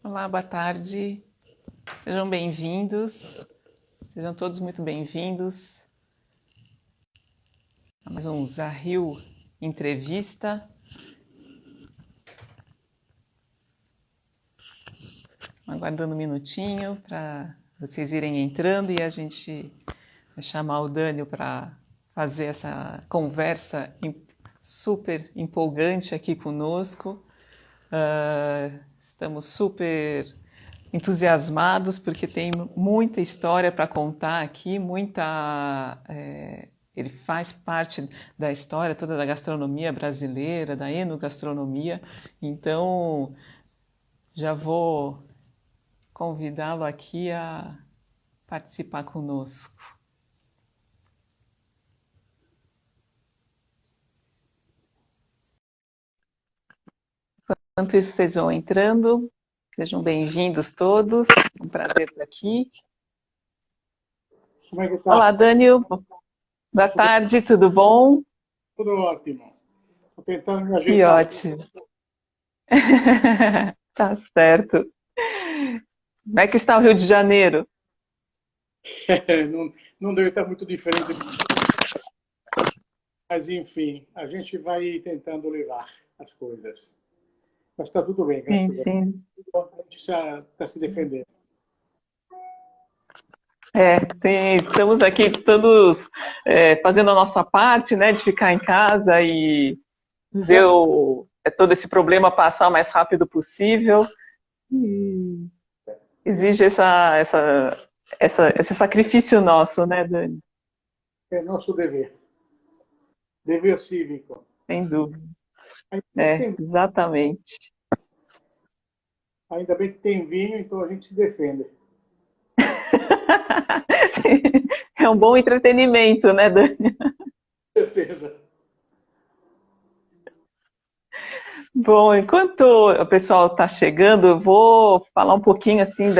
Olá, boa tarde. Sejam bem-vindos. Sejam todos muito bem-vindos a mais um Zahil Entrevista. Aguardando um minutinho para vocês irem entrando e a gente vai chamar o Dânio para fazer essa conversa super empolgante aqui conosco. Estamos super entusiasmados porque tem muita história para contar aqui, ele faz parte da história toda da gastronomia brasileira, da enogastronomia, então já vou convidá-lo aqui a participar conosco. Enquanto isso, vocês vão entrando, sejam bem-vindos todos, um prazer estar aqui. Como é que tá? Olá, Dânio, boa tarde, tudo bom? Tudo ótimo. Estou tentando me Que ajeitar. ótimo. Tá certo. Como é que está o Rio de Janeiro? Não, não deve estar muito diferente, mas enfim, a gente vai tentando levar as coisas. Mas está tudo bem, Sim, graças a sim. Deus. A gente está se defendendo. Estamos aqui todos fazendo a nossa parte, né, de ficar em casa e ver todo esse problema passar o mais rápido possível. E exige esse sacrifício nosso, né, Dani? É nosso dever. Dever cívico. Sem dúvida. Ainda bem que tem, Exatamente. ainda bem que tem vinho, então a gente se defende. É um bom entretenimento, né, Dani? Com certeza. Bom, enquanto o pessoal está chegando, eu vou falar um pouquinho assim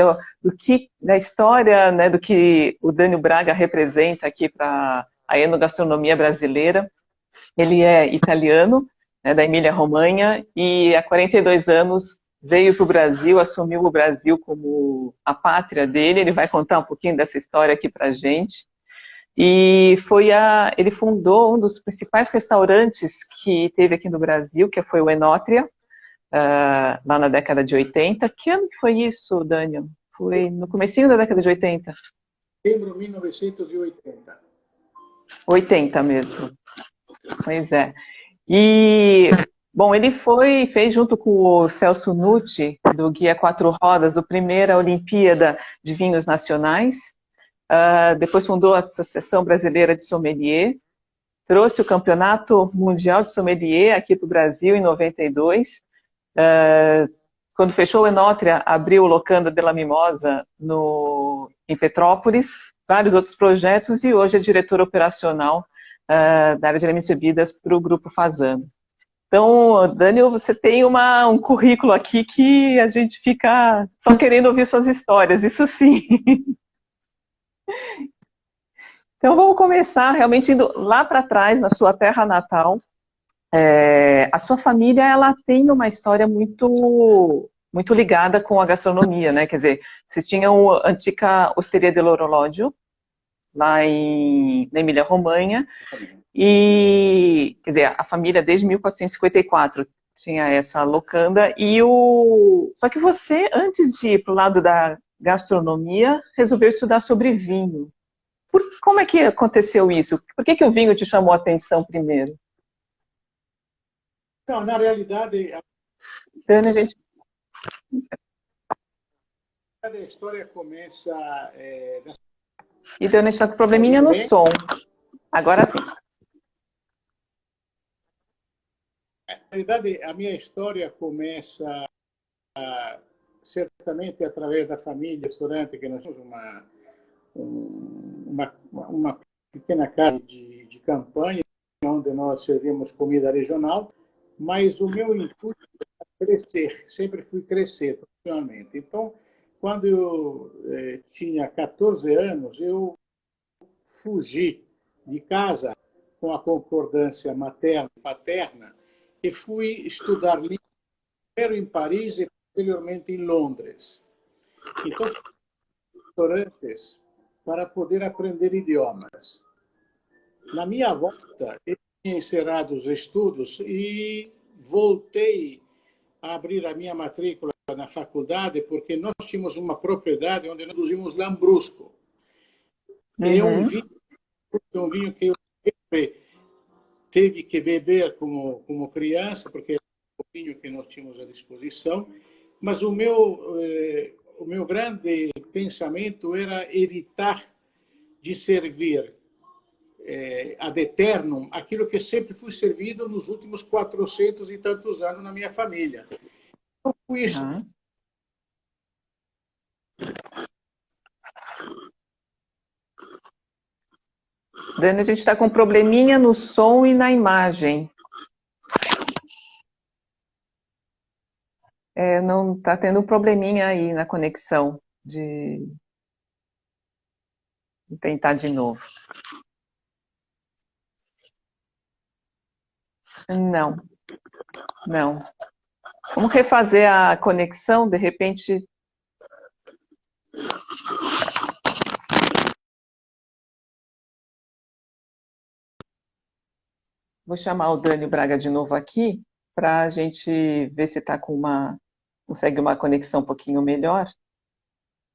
da história, né, do que o Dânio Braga representa aqui para a enogastronomia brasileira. Ele é italiano, né, da Emília-Romanha, e há 42 anos veio para o Brasil, assumiu o Brasil como a pátria dele. Ele vai contar um pouquinho dessa história aqui para a gente. E ele fundou um dos principais restaurantes que teve aqui no Brasil, que foi o Enótria, lá na década de 80. Que ano que foi isso, Daniel? Foi no comecinho da década de 80? Setembro de 1980. 80 mesmo. Pois é. E, bom, fez junto com o Celso Nucci, do Guia Quatro Rodas, a primeira Olimpíada de Vinhos Nacionais. Depois fundou a Associação Brasileira de Sommelier, trouxe o Campeonato Mundial de Sommelier aqui para o Brasil em 92. Quando fechou o Enótria, abriu o Locanda della Mimosa em Petrópolis, vários outros projetos, e hoje é diretor operacional da área de alimentos e bebidas para o Grupo Fasano. Então, Daniel, você tem um currículo aqui que a gente fica só querendo ouvir suas histórias, isso sim. Então, vamos começar realmente indo lá para trás, na sua terra natal. A sua família, ela tem uma história muito ligada com a gastronomia, né? Quer dizer, vocês tinham a antiga Osteria dell'Orologio, lá na Emília-Romanha, e, quer dizer, a família desde 1454 tinha essa locanda, só que você, antes de ir para o lado da gastronomia, resolveu estudar sobre vinho. Como é que aconteceu isso? Por que o vinho te chamou a atenção primeiro? Não, na realidade, Dani, a gente... a história começa E Dani, a gente está com Está probleminha ouvindo no bem? som. Agora sim. Na realidade, a minha história começa certamente através da família restaurante, que nós temos uma pequena casa de campanha, onde nós servimos comida regional, mas o meu intuito é crescer, sempre fui crescer profissionalmente. Então, quando eu tinha 14 anos, eu fugi de casa com a concordância materna e paterna e fui estudar primeiro em Paris e anteriormente em Londres. Então, restaurantes para poder aprender idiomas. Na minha volta, eu tinha encerrado os estudos e voltei a abrir a minha matrícula na faculdade, porque nós tínhamos uma propriedade onde nós produzimos lambrusco. É um vinho que eu sempre tive que beber como criança, porque era o vinho que nós tínhamos à disposição, mas o meu grande pensamento era evitar de servir ad eternum aquilo que sempre fui servido nos últimos 400 e tantos anos na minha família. Então, fui Dani, a gente está com um probleminha no som e na imagem. Não está tendo um probleminha aí na conexão de tentar de novo. Não, não. Vamos refazer a conexão, de repente. Vou chamar o Dani Braga de novo aqui, para a gente ver se está consegue uma conexão um pouquinho melhor.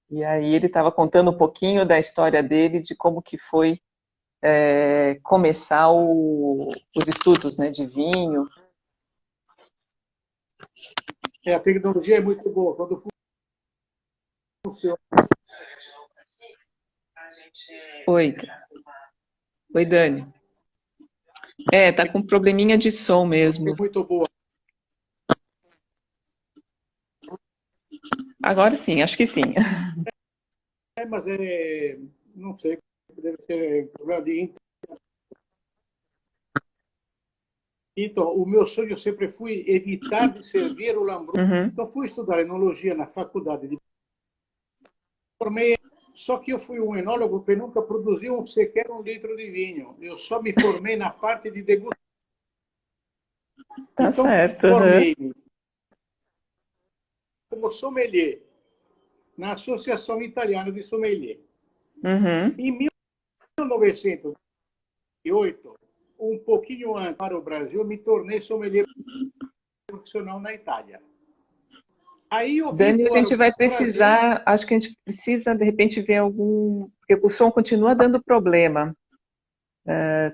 E aí ele estava contando um pouquinho da história dele, de como que foi começar os estudos, né, de vinho. A tecnologia é muito boa. Quando funciona. Oi, Dani. Tá com um probleminha de som mesmo. É muito boa. Agora sim, acho que sim. Mas não sei, deve ser problema de. Então, o meu sonho sempre foi evitar de servir o lambrusco. Então, fui estudar enologia na faculdade. Formei, só que eu fui um enólogo que nunca produziu sequer 1 litro de vinho. Eu só me formei na parte de degustação. Tá então, certo. formei-me como sommelier na Associação Italiana de Sommelier. Em 1908, um pouquinho antes para o Brasil, me tornei sommelier profissional na Itália. Aí eu Dani, a gente vai precisar, acho que a gente precisa, de repente, ver porque o som continua dando problema.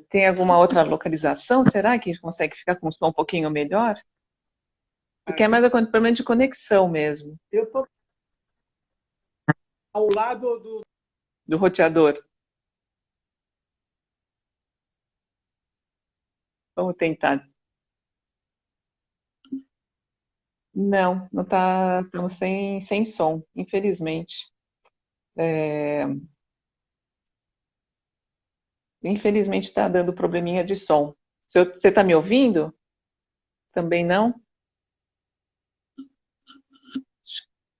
Tem alguma outra localização? Será que a gente consegue ficar com o som um pouquinho melhor? Porque é mais problema de conexão mesmo. Eu estou ao lado do roteador. Vamos tentar. Não está, estamos sem som, infelizmente. Infelizmente está dando probleminha de som. Você está me ouvindo? Também não?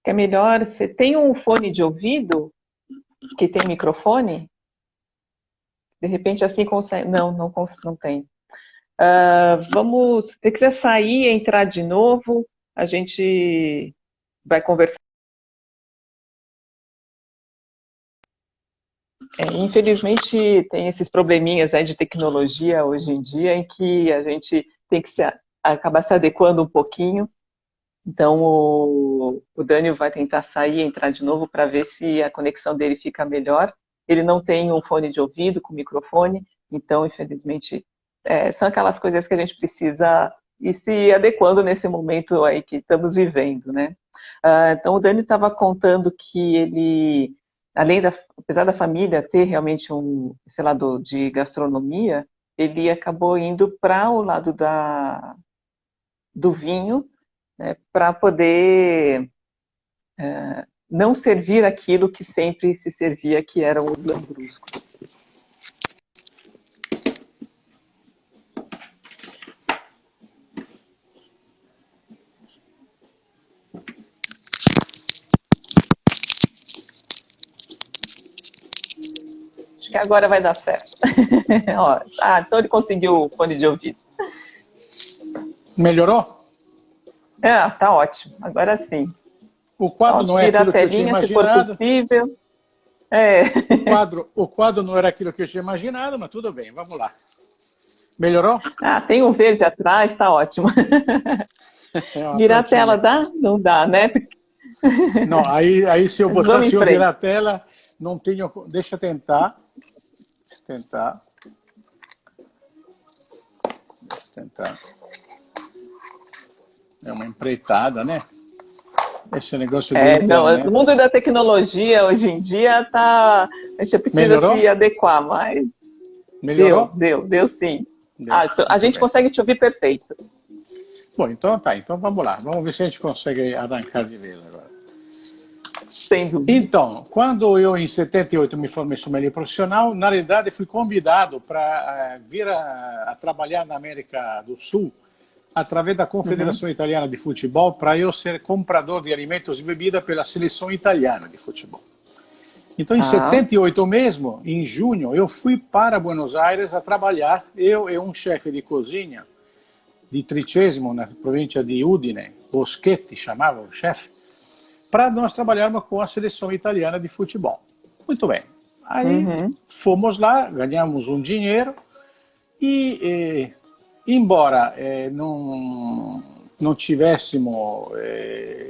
Que é melhor. Você tem um fone de ouvido que tem microfone? De repente assim consegue. Não tem. Se você quiser sair e entrar de novo, a gente vai conversar. Infelizmente tem esses probleminhas aí de tecnologia hoje em dia em que a gente tem que acabar se adequando um pouquinho. Então o Daniel vai tentar sair e entrar de novo para ver se a conexão dele fica melhor. Ele não tem um fone de ouvido com microfone, então infelizmente são aquelas coisas que a gente precisa ir se adequando nesse momento aí que estamos vivendo, né? Então o Daniel estava contando que ele, apesar da família ter realmente esse lado de gastronomia, ele acabou indo para o lado do vinho, né, para poder não servir aquilo que sempre se servia, que eram os lambruscos. Acho que agora vai dar certo. Então ele conseguiu o fone de ouvido. Melhorou? Tá ótimo. Agora sim. O quadro não é Tira a aquilo que eu tinha telinha, se for imaginado. possível. O quadro não era aquilo que eu tinha imaginado, mas tudo bem, vamos lá. Melhorou? Tem um verde atrás, tá ótimo. É uma Virar a tela plantinha. dá? Não dá, né? Não, aí se eu Mas vamos botar, em se eu frente. virar a tela, não tenho. Deixa eu tentar. Tentar. É uma empreitada, né? Esse negócio de Não, internet. o mundo da tecnologia hoje em dia tá. A gente precisa Melhorou? se adequar, mas Melhorou? deu sim. Deu. A Muito gente bem. consegue te ouvir perfeito. Bom, então tá. Então vamos lá. Vamos ver se a gente consegue arrancar de vez agora. Sem dúvida. Então, quando eu, em 78, me formei sommelier profissional, na realidade fui convidado para vir a trabalhar na América do Sul através da Confederação Italiana de Futebol para eu ser comprador de alimentos e bebida pela seleção italiana de futebol. Então, em 78 mesmo, em junho, eu fui para Buenos Aires a trabalhar, eu e um chefe de cozinha de Tricesimo, na província de Udine, Boschetti chamava o chefe, para nós trabalharmos com a seleção italiana de futebol. Muito bem. Aí fomos lá, ganhamos um dinheiro e embora não tivéssemos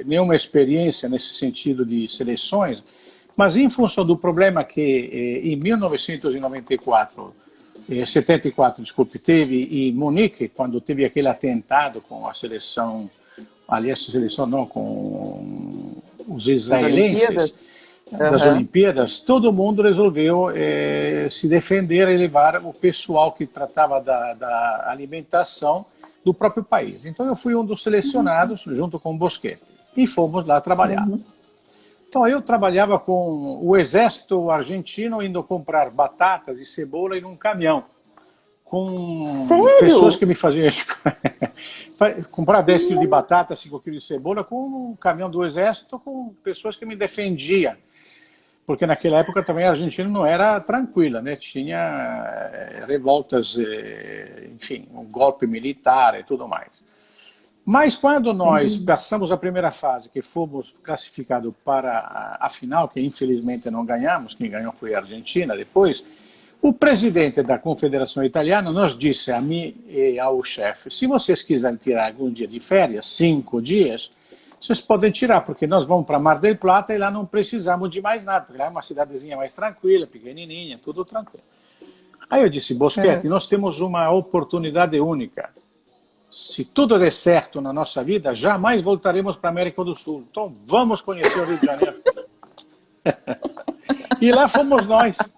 nenhuma experiência nesse sentido de seleções, mas em função do problema que em 1994, 74, desculpe, teve em Munique, quando teve aquele atentado com a seleção, aliás, a seleção não, com os israelenses, das Olimpíadas, todo mundo resolveu se defender e levar o pessoal que tratava da alimentação do próprio país. Então eu fui um dos selecionados, junto com o Boschetti, e fomos lá trabalhar. Então eu trabalhava com o exército argentino indo comprar batatas e cebola em um caminhão, com pessoas que me faziam comprar 10 quilos de batata, 5 quilos de cebola, com um caminhão do exército, com pessoas que me defendiam. Porque naquela época também a Argentina não era tranquila, né? Tinha revoltas, enfim, um golpe militar e tudo mais. Mas quando nós passamos a primeira fase, que fomos classificados para a final, que infelizmente não ganhamos, quem ganhou foi a Argentina depois, o presidente da Confederação Italiana nos disse a mim e ao chefe, se vocês quiserem tirar algum dia de férias, 5 dias, vocês podem tirar, porque nós vamos para Mar del Plata e lá não precisamos de mais nada, porque lá é uma cidadezinha mais tranquila, pequenininha, tudo tranquilo. Aí eu disse, Boschetti, nós temos uma oportunidade única. Se tudo der certo na nossa vida, jamais voltaremos para a América do Sul. Então vamos conhecer o Rio de Janeiro. E lá fomos nós. A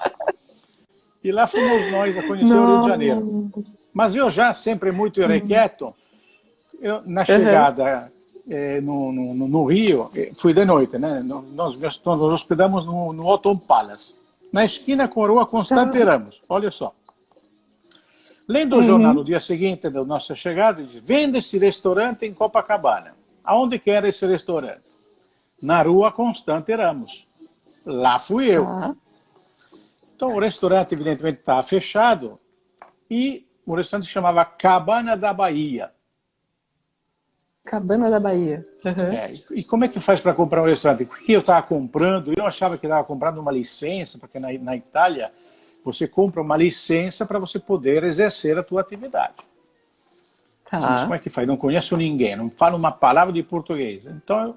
conhecer o Rio de Janeiro. Mas eu já, sempre muito irrequieto, na chegada no Rio, fui de noite, né? Nós nos hospedamos no Autumn Palace, na esquina com a rua Constante Ramos, olha só. Lendo o jornal no dia seguinte da nossa chegada, diz, vende-se restaurante em Copacabana. Aonde que era esse restaurante? Na rua Constante Ramos. Lá fui eu. Então o restaurante evidentemente estava fechado e o restaurante se chamava Cabana da Bahia. Cabana da Bahia. E como é que faz para comprar um restaurante? Porque eu estava comprando, eu achava que estava comprando uma licença, porque na Itália você compra uma licença para você poder exercer a tua atividade. Mas como é que faz? Não conheço ninguém, não falo uma palavra de português. Então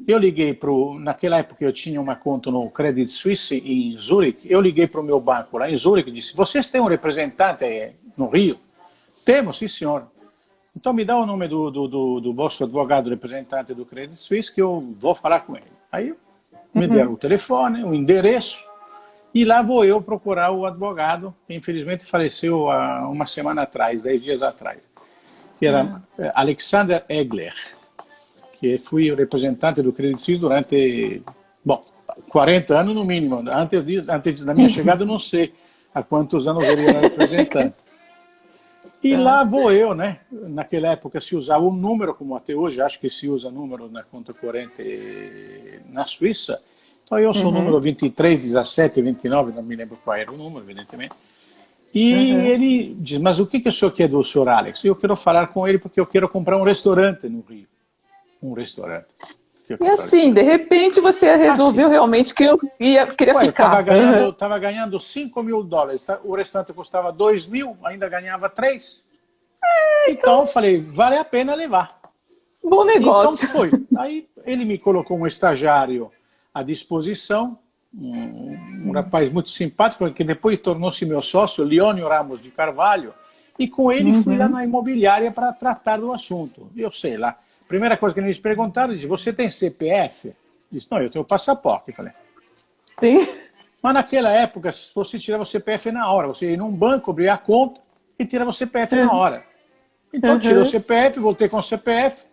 eu liguei naquela época eu tinha uma conta no Credit Suisse em Zurique, eu liguei para o meu banco lá em Zurique e disse, vocês têm um representante no Rio? Temos, sim senhor. Então me dá o nome do vosso advogado representante do Credit Suisse que eu vou falar com ele. Aí me deram o telefone, o endereço e lá vou eu procurar o advogado que infelizmente faleceu há uma semana atrás, 10 dias atrás, que era Alexander Egler, que fui o representante do Credit Suisse durante 40 anos no mínimo. Antes da minha chegada, eu não sei há quantos anos ele era representante. E lá vou eu, né? Naquela época se usava um número, como até hoje, acho que se usa número na conta corrente na Suíça. Então eu sou o número 23, 17, 29, não me lembro qual era o número, evidentemente. E ele diz, mas o que o senhor quer do senhor Alex? Eu quero falar com ele porque eu quero comprar um restaurante no Rio. um restaurante. E assim, de repente você resolveu realmente que eu queria ficar. Eu estava ganhando $5.000. O restaurante custava 2.000, ainda ganhava 3. Então eu falei, vale a pena levar. Bom negócio. Então foi. Aí ele me colocou um estagiário à disposição, um rapaz muito simpático, que depois tornou-se meu sócio, Leônio Ramos de Carvalho, e com ele fui lá na imobiliária para tratar do assunto. Eu sei lá. Primeira coisa que eles perguntaram, disse, você tem CPF? Disse, não, eu tenho passaporte. Eu falei, sim. Mas naquela época, você tirava o CPF na hora. Você ia num banco, abria a conta e tirava o CPF na hora. Então, tirei o CPF, voltei com o CPF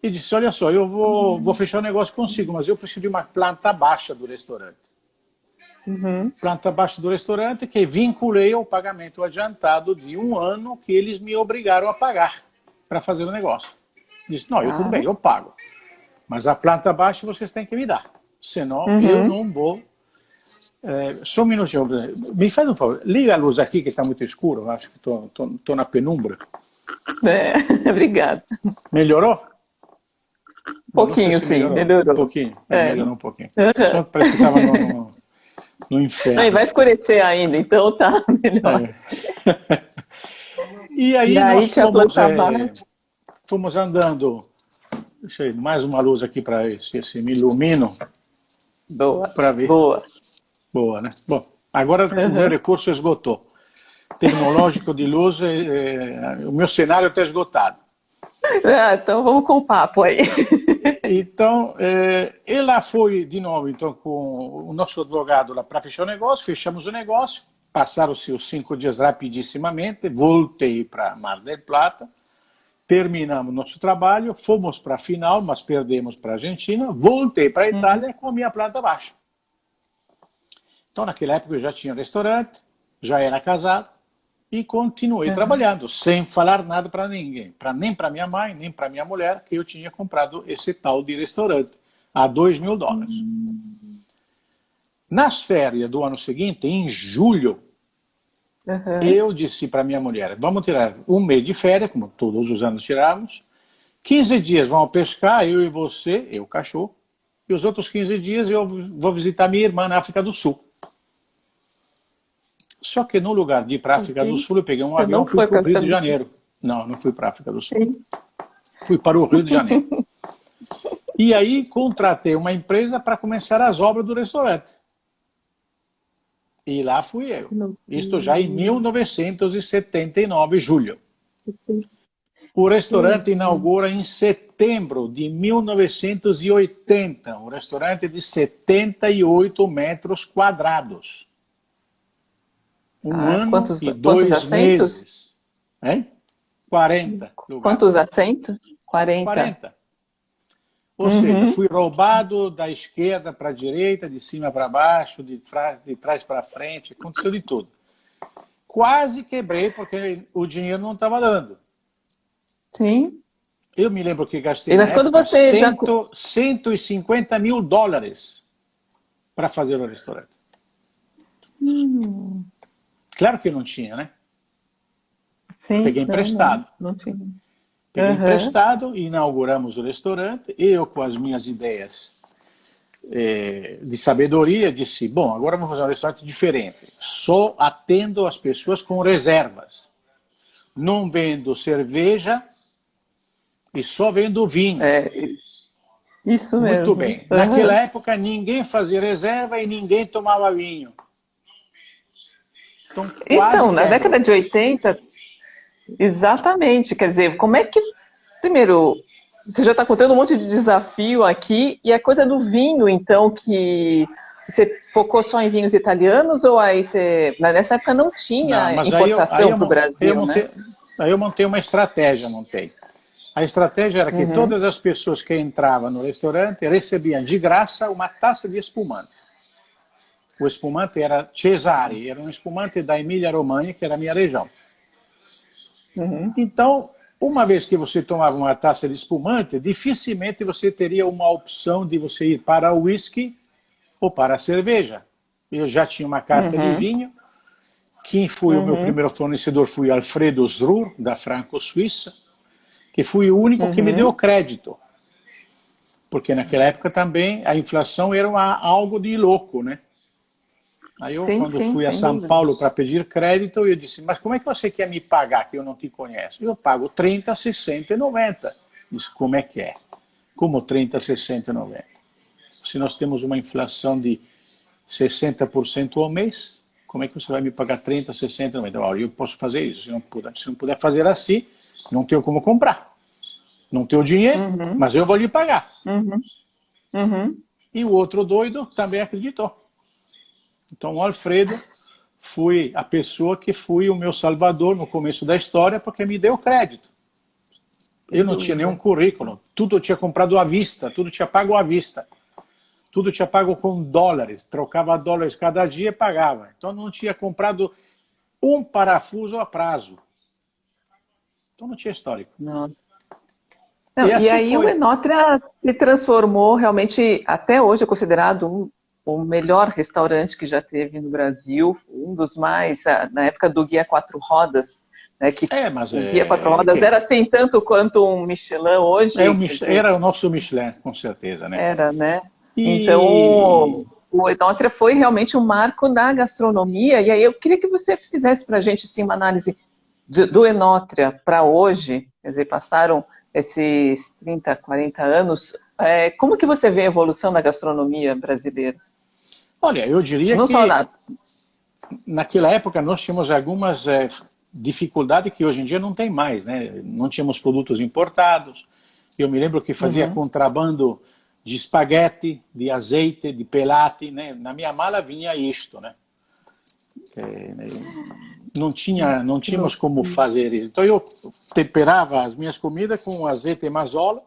e disse, olha só, eu vou fechar o negócio consigo, mas eu preciso de uma planta baixa do restaurante. Planta baixa do restaurante que vinculei ao pagamento adiantado de 1 ano que eles me obrigaram a pagar para fazer o negócio. Disse, não, tudo bem, eu pago. Mas a planta baixa vocês têm que me dar. Senão eu não vou. Só um minutinho. Me faz um favor. Liga a luz aqui que está muito escuro. Eu acho que estou na penumbra. Obrigada. Melhorou? Um pouquinho, sim. Melhorou. Um pouquinho. Melhorou um pouquinho. Só parece que estava no inferno. Não, e vai escurecer ainda, então tá melhor. E aí nós fomos andando. Deixa eu mais uma luz aqui para ver se me ilumino. Boa. Para ver. Boa, né? Bom, agora o meu recurso esgotou. Tecnológico de luz, o meu cenário está esgotado. Então vamos com o papo aí. Então, ela foi de novo então, com o nosso advogado lá para fechar o negócio, fechamos o negócio, passaram-se os 5 dias rapidissimamente, voltei para Mar del Plata, terminamos nosso trabalho, fomos para a final, mas perdemos para a Argentina, voltei para a Itália com a minha planta baixa. Então, naquela época eu já tinha restaurante, já era casado e continuei trabalhando, sem falar nada para ninguém, nem para minha mãe, nem para minha mulher, que eu tinha comprado esse tal de restaurante a $2.000. Nas férias do ano seguinte, em julho, eu disse para minha mulher, vamos tirar 1 mês de férias, como todos os anos tirávamos, 15 dias vamos pescar, eu e você, eu, cachorro, e os outros 15 dias eu vou visitar minha irmã na África do Sul. Só que no lugar de ir para a África do Sul, eu peguei um avião e fui para o Rio de Janeiro. Não fui para a África do Sul. Fui para o Rio de Janeiro. E aí contratei uma empresa para começar as obras do restaurante. E lá fui eu. Isto já em 1979, julho. O restaurante inaugura em setembro de 1980. Um restaurante de 78 metros quadrados. Um ano e 2 meses. 40. Quantos assentos? 40. Ou seja, fui roubado da esquerda para a direita, de cima para baixo, de trás para frente, aconteceu de tudo. Quase quebrei porque o dinheiro não estava dando. Sim. Eu me lembro que gastei mas quando você $150 mil para fazer o restaurante. Claro que não tinha, né? Sim, peguei emprestado. Não tinha. Peguei emprestado, inauguramos o restaurante, eu com as minhas ideias de sabedoria disse, bom, agora vamos fazer um restaurante diferente. Só atendo as pessoas com reservas. Não vendo cerveja e só vendo vinho. Isso mesmo. Muito bem. Naquela época ninguém fazia reserva e ninguém tomava vinho. Então, na década de 80, exatamente, quer dizer, como é que, primeiro, você já está contando um monte de desafio aqui, e a coisa do vinho, então, que você focou só em vinhos italianos, ou aí você, nessa época não tinha importação para o Brasil, né? Aí eu montei uma estratégia, A estratégia era que todas as pessoas que entravam no restaurante recebiam de graça uma taça de espumante. O espumante era Cesare, era um espumante da Emília-Romanha, que era a minha região. Então, uma vez que você tomava uma taça de espumante, dificilmente você teria uma opção de você ir para o whisky ou para a cerveja. Eu já tinha uma carta de vinho. Quem foi o meu primeiro fornecedor foi Alfredo Srur, da Franco-Suíça, que foi o único que me deu crédito. porque naquela época também a inflação era algo de louco, né? Aí eu, Sim, quando sim, fui a sem São dúvida. Paulo para pedir crédito, eu disse, mas como é que você quer me pagar que eu não te conheço? Eu pago 30, 60 e 90. Disse, como é que é? Como 30, 60 e 90? Se nós temos uma inflação de 60% ao mês, como é que você vai me pagar 30, 60, 90? Olha, eu posso fazer isso. Se não puder fazer assim, não tenho como comprar. Não tenho dinheiro, Uhum, mas eu vou lhe pagar. uhum, uhum. E o outro doido também acreditou. Então, o Alfredo foi a pessoa que foi o meu salvador no começo da história, porque me deu crédito. Eu Sem não tinha nenhum dúvida. currículo, tudo eu tinha comprado à vista, tudo tinha pago à vista. Tudo tinha pago com dólares, trocava dólares cada dia e pagava. Então não tinha comprado um parafuso a prazo. Então não tinha histórico. Não. E Não, e assim aí o foi. Enótria se transformou realmente, até hoje é considerado o melhor restaurante que já teve no Brasil, um dos mais, na época do Guia Quatro Rodas, né, que É, mas o Guia Quatro Rodas era assim tanto quanto um Michelin hoje, quer dizer, era o nosso Michelin, com certeza, né? era, né? E Então, o Enótria foi realmente um marco na gastronomia, e aí eu queria que você fizesse para a gente assim, uma análise do Enótria para hoje, quer dizer, passaram esses 30, 40 anos, como que você vê a evolução da gastronomia brasileira? olha, eu diria Não só que da... naquela época nós tínhamos algumas dificuldades que hoje em dia não tem mais, né? Não tínhamos produtos importados. Eu me lembro que fazia Uhum, contrabando de espaguete, de azeite, de pelate, né? Na minha mala vinha isto, né? Não que tínhamos como loucura. fazer isso. Então eu temperava as minhas comidas com azeite mazola,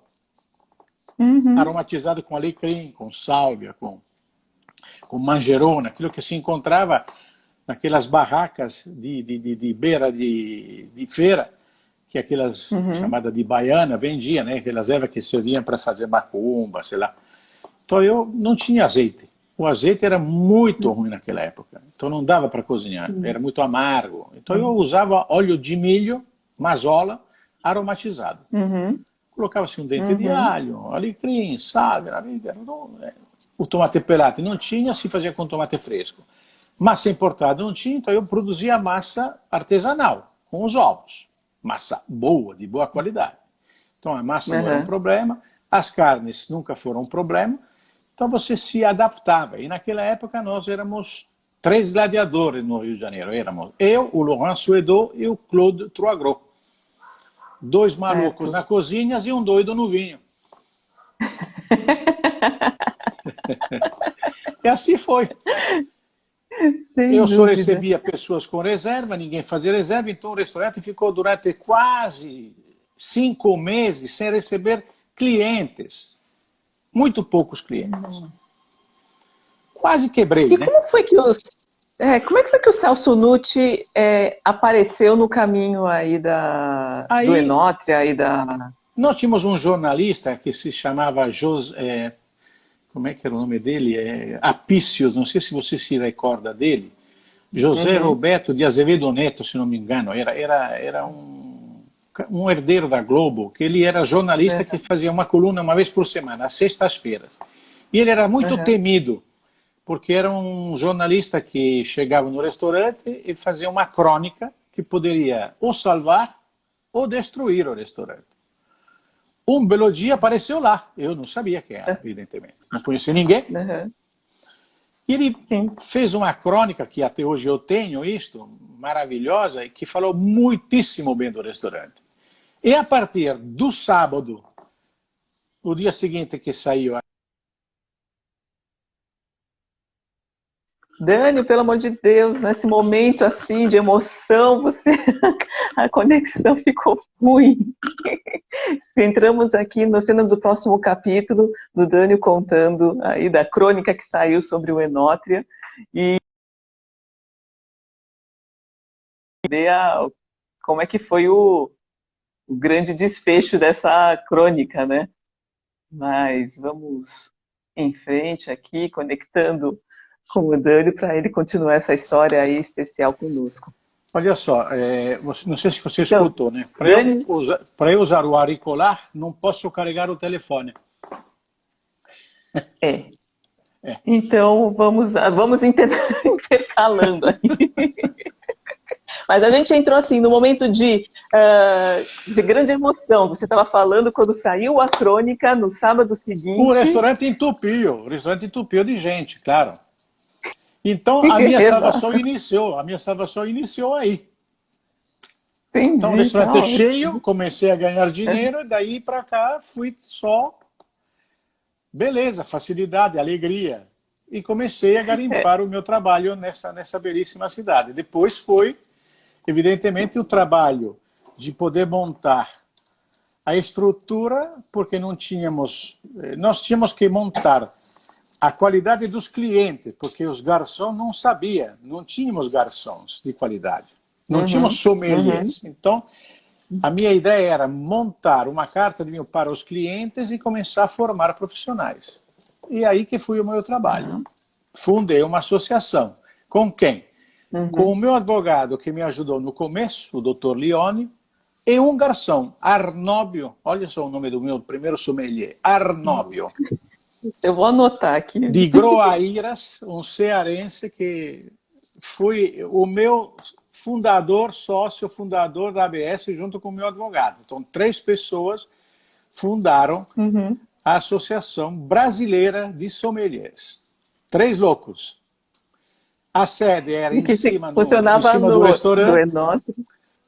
Uhum, aromatizado com alecrim, com sálvia, com manjerona, aquilo que se encontrava naquelas barracas de beira de feira, que aquelas uhum, chamadas de baiana vendia, né? Aquelas ervas que serviam para fazer macumba, sei lá. Então eu não tinha azeite. O azeite era muito ruim naquela época, então não dava para cozinhar, era muito amargo. Então eu usava óleo de milho, mazola, aromatizado. uhum, Colocava-se um dente de uhum, alho, alecrim, sálvia, o tomate pelate não tinha, se fazia com tomate fresco. Massa importada não tinha, então eu produzia massa artesanal, com os ovos. Massa boa, de boa qualidade. Então a massa não era um uhum. problema, as carnes nunca foram um problema, então você se adaptava. E naquela época nós éramos três gladiadores no Rio de Janeiro. Éramos eu, o Laurent Suedo e o Claude Troagro. Dois malucos Certo. na cozinha e um doido no vinho. E assim foi. Sem Eu só dúvida. recebia pessoas com reserva, ninguém fazia reserva, então o restaurante ficou durante quase 5 meses sem receber clientes. Muito poucos clientes. Quase quebrei, E né? como é que foi que o Celso Nucci apareceu no caminho aí do Aí Enótria e da... nós tínhamos um jornalista que se chamava José, como é que era o nome dele? Apícios, não sei se você se recorda dele. José Uhum, Roberto de Azevedo Neto, se não me engano, era um herdeiro da Globo, que ele era jornalista que uhum, fazia uma coluna uma vez por semana, às sextas-feiras. E ele era muito uhum. temido, porque era um jornalista que chegava no restaurante e fazia uma crônica que poderia ou salvar ou destruir o restaurante. Um belo dia apareceu lá, eu não sabia quem era, evidentemente, não conhecia ninguém. Uhum. E ele Sim. fez uma crônica, que até hoje eu tenho isto, maravilhosa, e que falou muitíssimo bem do restaurante. E a partir do sábado, o dia seguinte que saiu, Dani, pelo amor de Deus, nesse momento assim de emoção, a conexão ficou ruim. Se entramos aqui nas cenas do próximo capítulo, do Dani contando aí da crônica que saiu sobre o Enótria e ver como é que foi o grande desfecho dessa crônica, né? Mas vamos em frente aqui, conectando com o Dani para ele continuar essa história aí especial conosco. olha só, não sei se você Então, escutou, né? Dani, Para eu usar o auricular, não posso carregar o telefone. É. É. Então, vamos intercalando aí. Mas a gente entrou assim no momento de grande emoção. Você estava falando quando saiu a crônica no sábado O seguinte. restaurante entupiu de gente, claro. Então a minha salvação iniciou aí. Então o Entendi, tá restaurante cheio, ótimo. comecei a ganhar dinheiro, e daí para cá fui só beleza, facilidade, alegria. E comecei a garimpar o meu trabalho nessa belíssima cidade. Depois foi, evidentemente, o trabalho de poder montar a estrutura, porque nós tínhamos que montar a qualidade dos clientes, porque os garçons não sabiam, não tínhamos garçons de qualidade, não tínhamos sommeliers. Então, a minha ideia era montar uma carta de vinho para os clientes e começar a formar profissionais. E aí que foi o meu trabalho. Fundei uma associação. Com quem? Com o meu advogado que me ajudou no começo, o Dr. Lione, e um garçom, Arnóbio. Olha só o nome do meu primeiro sommelier, Arnóbio. Eu vou anotar aqui. De Groaíras, um cearense que foi o meu sócio fundador da ABS junto com o meu advogado. Então, 3 pessoas fundaram a Associação Brasileira de Sommeliers. 3 loucos. A sede era em cima do restaurante,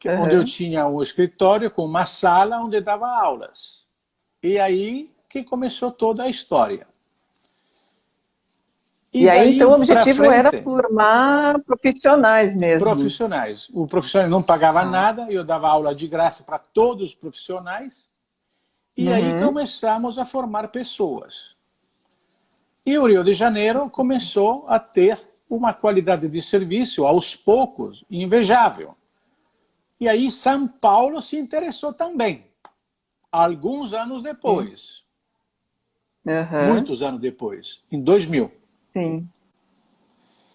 onde eu tinha um escritório com uma sala onde dava aulas. E aí que começou toda a história. E aí, então, o objetivo era formar profissionais mesmo. Profissionais. O profissional não pagava nada, eu dava aula de graça para todos os profissionais. E aí começamos a formar pessoas. E o Rio de Janeiro começou a ter uma qualidade de serviço, aos poucos, invejável. E aí São Paulo se interessou também, alguns anos depois. Muitos anos depois, em 2000. Sim.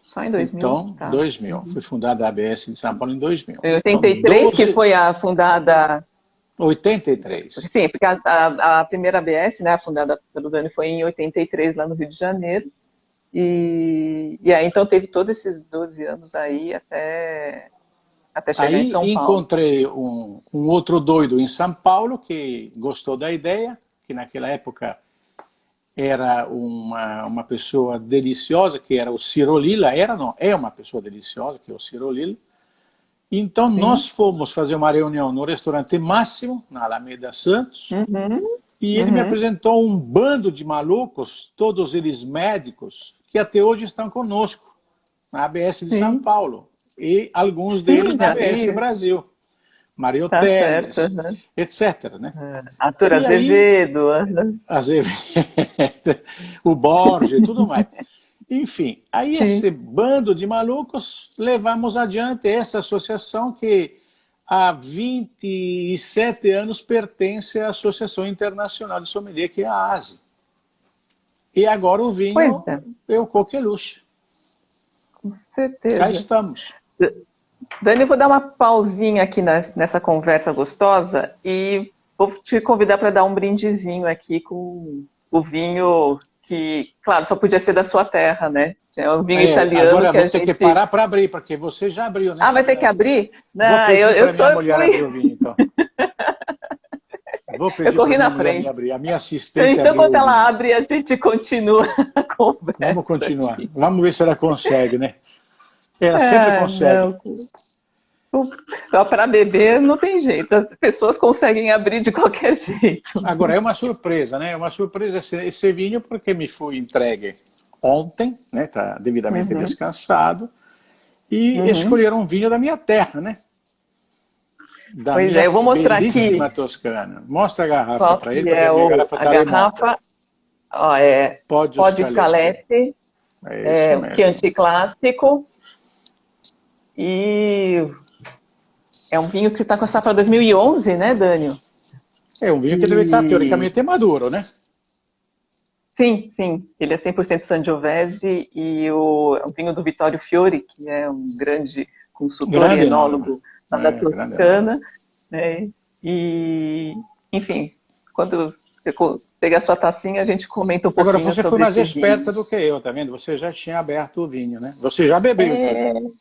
Só em 2000? Então, 2000. Foi fundada a ABS de São Paulo em 2000. Em 83 então, que foi a fundada... 83. Sim, porque a primeira ABS, né, fundada pelo Dani, foi em 83, lá no Rio de Janeiro. E aí, então, teve todos esses 12 anos aí até chegar em São Paulo. Aí encontrei um outro doido em São Paulo que gostou da ideia, que naquela época era uma pessoa deliciosa, que era o Ciro Lilla. É uma pessoa deliciosa, que é o Ciro Lilla. Então, nós fomos fazer uma reunião no restaurante Máximo, na Alameda Santos, e ele me apresentou um bando de malucos, todos eles médicos, que até hoje estão conosco, na ABS de São Paulo, e alguns deles na ABS Brasil. Mário Teles, etc. Né? Arthur Azevedo. O Borges, tudo mais. Enfim, aí esse bando de malucos levamos adiante essa associação que há 27 anos pertence à Associação Internacional de Sommelier, que é a ASE. E agora o vinho é o coqueluche. Com certeza. Cá estamos. Dani, eu vou dar uma pausinha aqui nessa conversa gostosa e vou te convidar para dar um brindezinho aqui com o vinho que, claro, só podia ser da sua terra, né? É um vinho italiano. Agora vou ter que parar para abrir, porque você já abriu, né? Vai ter que abrir? Não, vou pedir para minha mulher abrir o vinho, então. Vou pedir eu corri na frente. Abrir. A minha assistente então, quando ela abre, a gente continua a conversa. Vamos continuar. Vamos ver se ela consegue, né? Ela sempre consegue. Para beber não tem jeito, as pessoas conseguem abrir de qualquer jeito. Agora, é uma surpresa, né? É uma surpresa esse vinho, porque me foi entregue ontem, né? Está devidamente descansado, e escolheram um vinho da minha terra, né? Pois é, eu vou mostrar aqui. Belíssima Toscana. Mostra a garrafa para ele, porque a minha garrafa está remota. Pode Scalette, Chianti Clássico, e é um vinho que está com a safra 2011, né, Dânio? É um vinho que deve estar teoricamente maduro, né? Sim, sim. Ele é 100% Sangiovese e é um vinho do Vittorio Fiori, que é um grande consultor e enólogo da Toscana. Né? E, enfim, quando pegar a sua tacinha, a gente comenta um pouquinho Agora, você sobre foi mais esse vinho. esperta do que eu, tá vendo? Você já tinha aberto o vinho, né? Você já bebeu, inclusive.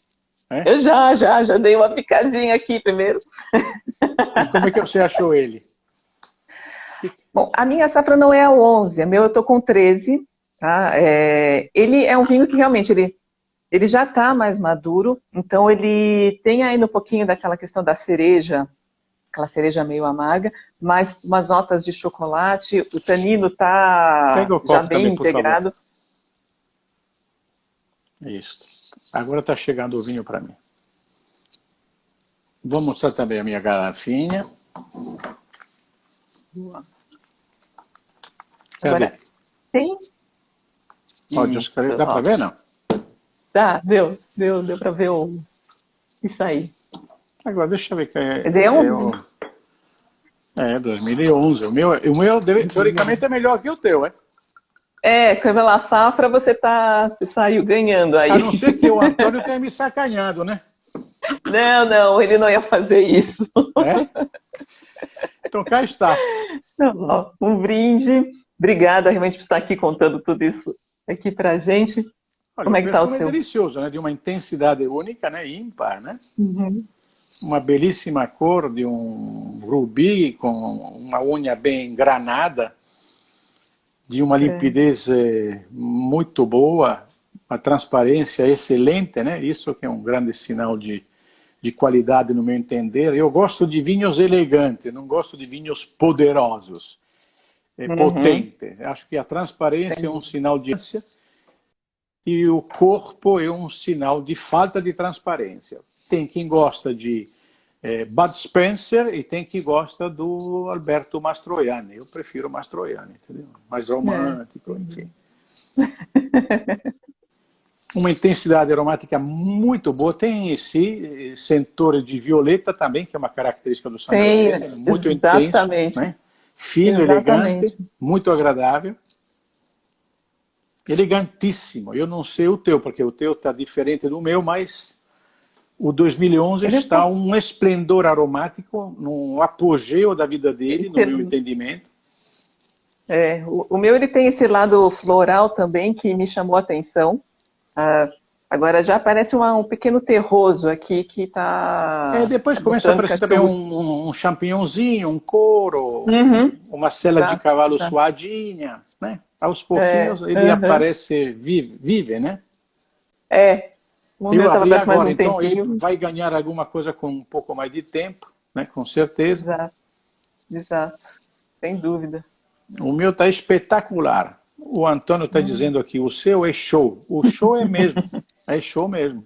É? Eu já dei uma picadinha aqui primeiro. E como é que você achou ele? Bom, a minha safra não é a 11, a meu eu tô com 13, tá? Ele é um vinho que realmente ele já está mais maduro, então ele tem ainda um pouquinho daquela questão da cereja, aquela cereja meio amarga, mas umas notas de chocolate, o tanino está Pega o já copo bem também, por integrado. favor. Isso. Agora está chegando o vinho para mim. Vou mostrar também a minha garrafinha. Cadê? Agora, tem... Pode escrever. Dá para ver, não? Tá, deu para ver isso aí. Agora, deixa eu ver que Quer dizer, é 2011. O meu, teoricamente, é melhor que o teu, pela safra você saiu ganhando aí. A não ser que o Antônio tenha me sacaneado, né? Não, ele não ia fazer isso. É? Então cá está. Ó, um brinde. Obrigada realmente por estar aqui contando tudo isso aqui pra gente. Olha, Como é que tá o perfume seu? é delicioso, né? De uma intensidade única, né? Ímpar, né? Uhum. Uma belíssima cor de um rubi com uma unha bem granada, de uma limpidez muito boa, uma transparência excelente, né? Isso que é um grande sinal de qualidade no meu entender. Eu gosto de vinhos elegantes, não gosto de vinhos poderosos, potentes. Acho que a transparência é um sinal de e o corpo é um sinal de falta de transparência. Tem quem gosta de Bud Spencer e tem quem gosta do Alberto Mastroianni. Eu prefiro Mastroianni, entendeu? Mais romântico, enfim. Uma intensidade aromática muito boa. Tem esse sentore de violeta também, que é uma característica do Sangiovese, muito intenso, né? Fino, elegante, muito agradável. Elegantíssimo. Eu não sei o teu, porque o teu está diferente do meu, mas o 2011 está um esplendor aromático, no apogeu da vida dele, no meu entendimento. O meu ele tem esse lado floral também que me chamou a atenção. Agora já aparece um pequeno terroso aqui que está... depois começa a aparecer também um champignonzinho, um couro, uma sela de cavalo suadinha, né? Aos pouquinhos ele aparece, vive, né? Eu abri agora, então ele vai ganhar alguma coisa com um pouco mais de tempo, né? Com certeza. Exato, sem dúvida. O meu está espetacular. O Antônio está dizendo aqui, o seu é show. O show é mesmo. É show mesmo.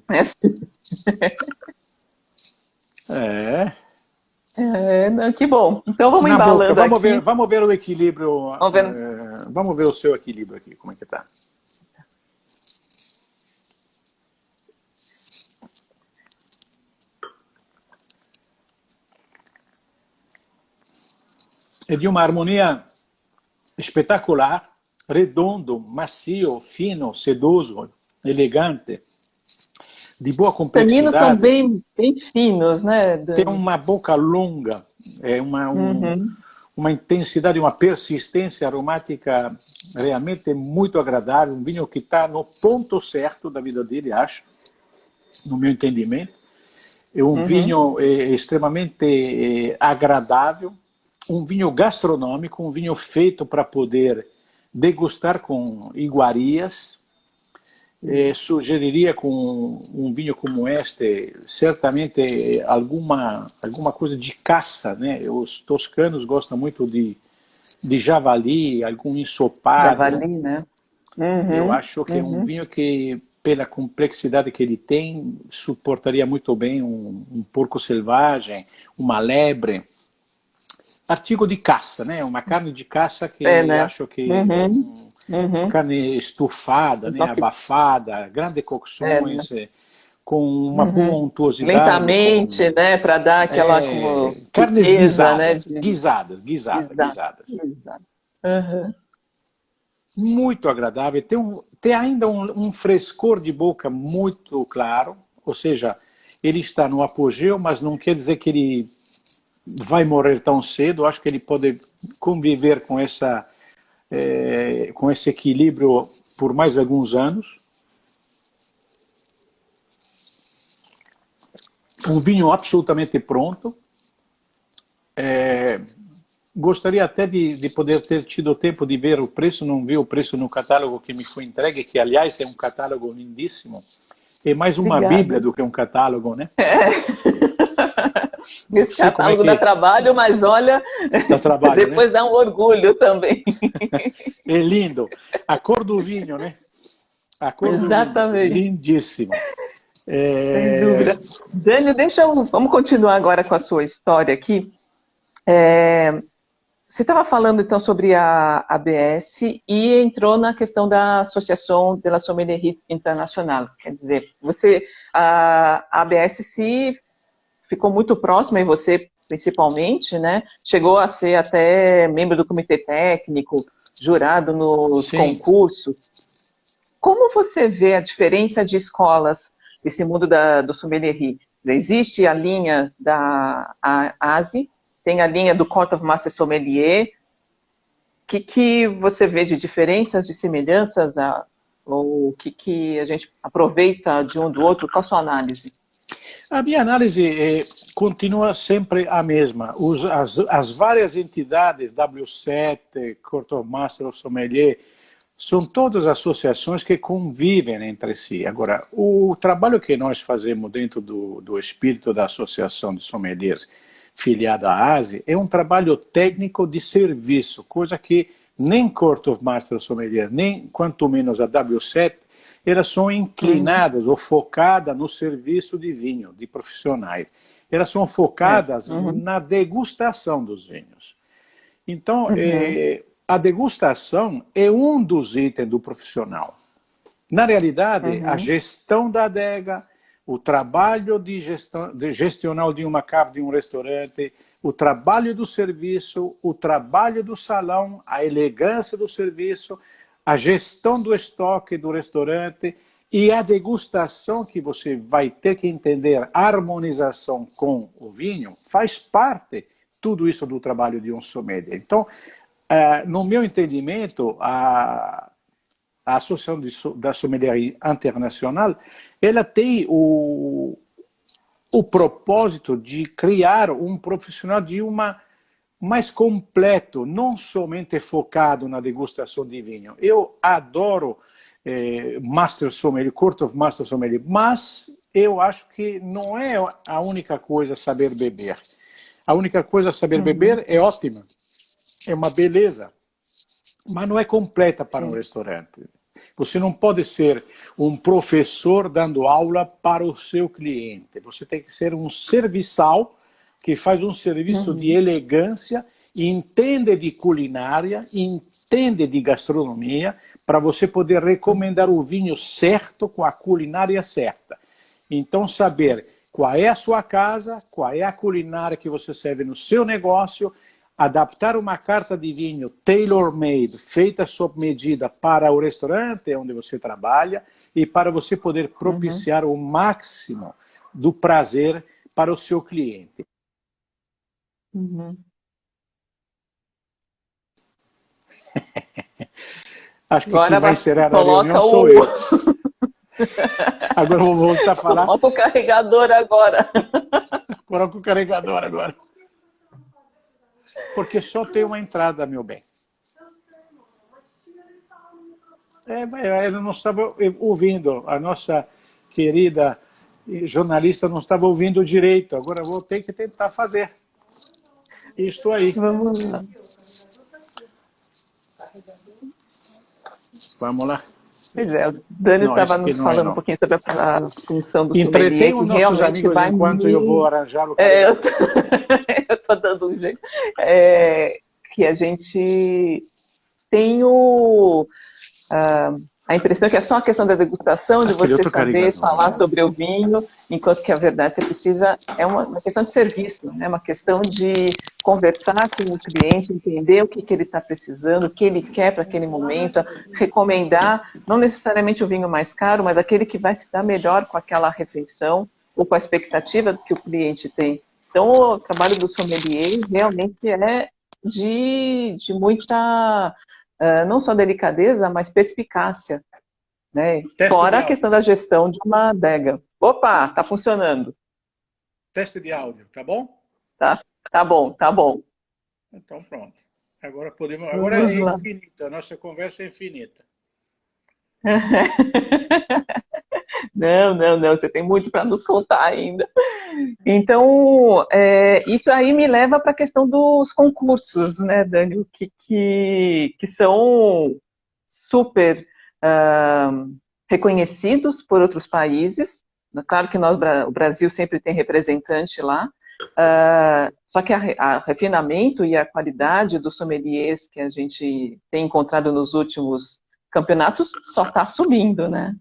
Que bom. Então vamos embalando aqui. Vamos ver o equilíbrio. Vamos ver o seu equilíbrio aqui, como é que está. É de uma harmonia espetacular, redondo, macio, fino, sedoso, elegante, de boa complexidade. Os taninos são bem finos, né? Tem uma boca longa, uma intensidade, uma persistência aromática realmente muito agradável, um vinho que está no ponto certo da vida dele, acho, no meu entendimento. É um vinho extremamente agradável, um vinho gastronômico, um vinho feito para poder degustar com iguarias. Sugeriria com um vinho como este, certamente alguma coisa de caça, né? Os toscanos gostam muito de javali, algum ensopado. Javali, né? Eu acho que é um vinho que, pela complexidade que ele tem, suportaria muito bem um porco selvagem, uma lebre. Artigo de caça, né? Uma carne de caça que eu acho que uma carne estufada, né? Abafada, grandes cocções, com uma boa untuosidade. Lentamente, né? Para dar aquela carnes guisadas, né? guisadas. Muito agradável. Tem ainda um frescor de boca muito claro, ou seja, ele está no apogeu, mas não quer dizer que ele vai morrer tão cedo. Acho que ele pode conviver com com esse equilíbrio por mais alguns anos. Um vinho absolutamente pronto. Gostaria até de poder ter tido tempo de ver o preço, não vi o preço no catálogo que me foi entregue, que aliás é um catálogo lindíssimo. É mais uma Obrigada. bíblia do que um catálogo, né? Esse catálogo dá trabalho, mas olha, dá trabalho, depois né? dá um orgulho também. É lindo. A cor do vinho, né? A cor Exatamente. do vinho, lindíssimo. Sem dúvida. Dânio, vamos continuar agora com a sua história aqui. Você estava falando então sobre a ABS e entrou na questão da Associação de la Sommellerie Internacional. Quer dizer, a ABS se ficou muito próxima, e você principalmente, né? Chegou a ser até membro do comitê técnico, jurado nos concursos. Como você vê a diferença de escolas desse mundo do sommelier? Existe a linha da ASE, tem a linha do Court of Master Sommelier. O que você vê de diferenças, de semelhanças, ou o que a gente aproveita de um do outro? Qual a sua análise? A minha análise continua sempre a mesma. As várias entidades, W7, Court of Master Sommelier, são todas associações que convivem entre si. Agora, o trabalho que nós fazemos dentro do espírito da Associação de Sommeliers filiada à ASE é um trabalho técnico de serviço, coisa que nem Court of Master Sommelier, nem quanto menos a W7, elas são inclinadas ou focadas no serviço de vinho, de profissionais. Elas são focadas na degustação dos vinhos. Então, a degustação é um dos itens do profissional. Na realidade, a gestão da adega, o trabalho gestional de uma cava, de um restaurante, o trabalho do serviço, o trabalho do salão, a elegância do serviço, a gestão do estoque do restaurante e a degustação que você vai ter que entender, a harmonização com o vinho, faz parte tudo isso do trabalho de um sommelier. Então, no meu entendimento, a Associação da Sommellerie Internacional, ela tem o propósito de criar um profissional mais completo, não somente focado na degustação de vinho. Eu adoro Master Sommelier, Court of Master Sommelier, mas eu acho que não é a única coisa saber beber. A única coisa saber beber é ótima, é uma beleza, mas não é completa para um restaurante. Você não pode ser um professor dando aula para o seu cliente. Você tem que ser um serviçal que faz um serviço de elegância, entende de culinária, entende de gastronomia, para você poder recomendar o vinho certo com a culinária certa. Então, saber qual é a sua casa, qual é a culinária que você serve no seu negócio, adaptar uma carta de vinho tailor-made, feita sob medida para o restaurante onde você trabalha e para você poder propiciar o máximo do prazer para o seu cliente. Acho que agora quem vai encerrar a reunião sou eu. Agora eu vou voltar a falar. Coloca o carregador agora. Coloca o carregador agora. Porque só tem uma entrada, meu bem. Ela não estava ouvindo. A nossa querida jornalista não estava ouvindo direito. Agora eu vou ter que tentar fazer. Estou aí. Vamos lá. Vamos lá. Pois é, o Dânio estava nos falando um pouquinho sobre a função do sommelier. Entretém os nossos amigos enquanto eu vou arranjar o carregador. Eu estou dando um jeito. Que a gente tem a impressão que é só a questão da degustação, de você saber falar sobre o vinho, enquanto que a verdade você precisa, é uma questão de serviço, é uma questão de conversar com o cliente, entender o que ele está precisando, o que ele quer para aquele momento, recomendar, não necessariamente o vinho mais caro, mas aquele que vai se dar melhor com aquela refeição, ou com a expectativa que o cliente tem. Então, o trabalho do sommelier realmente é de muita, não só delicadeza, mas perspicácia, né? Teste de Fora a áudio. questão da gestão de uma adega. Opa, tá funcionando. Teste de áudio, tá bom? Tá, tá bom, tá bom. Então pronto. Agora podemos. Agora Vamos é lá. infinita. A nossa conversa é infinita. Não, não, não, você tem muito para nos contar ainda. Então, isso aí me leva para a questão dos concursos, né, Dani, que são super reconhecidos por outros países. Claro que o Brasil sempre tem representante lá, só que o refinamento e a qualidade dos sommeliers que a gente tem encontrado nos últimos campeonatos só está subindo, né?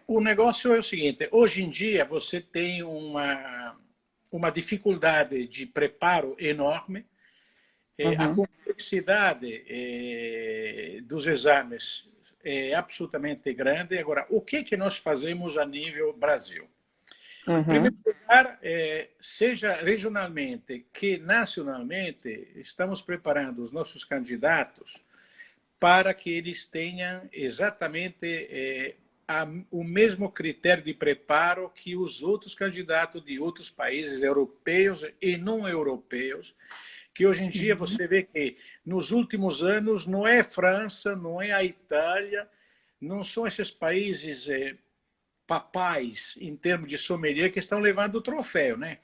O negócio é o seguinte: hoje em dia você tem uma dificuldade de preparo enorme. A complexidade dos exames é absolutamente grande. Agora, o que nós fazemos a nível Brasil? Em primeiro lugar, seja regionalmente que nacionalmente, estamos preparando os nossos candidatos para que eles tenham exatamente o mesmo critério de preparo que os outros candidatos de outros países europeus e não europeus, que hoje em dia você vê que nos últimos anos não é França, não é a Itália, não são esses países papais em termos de sommelier que estão levando o troféu, né?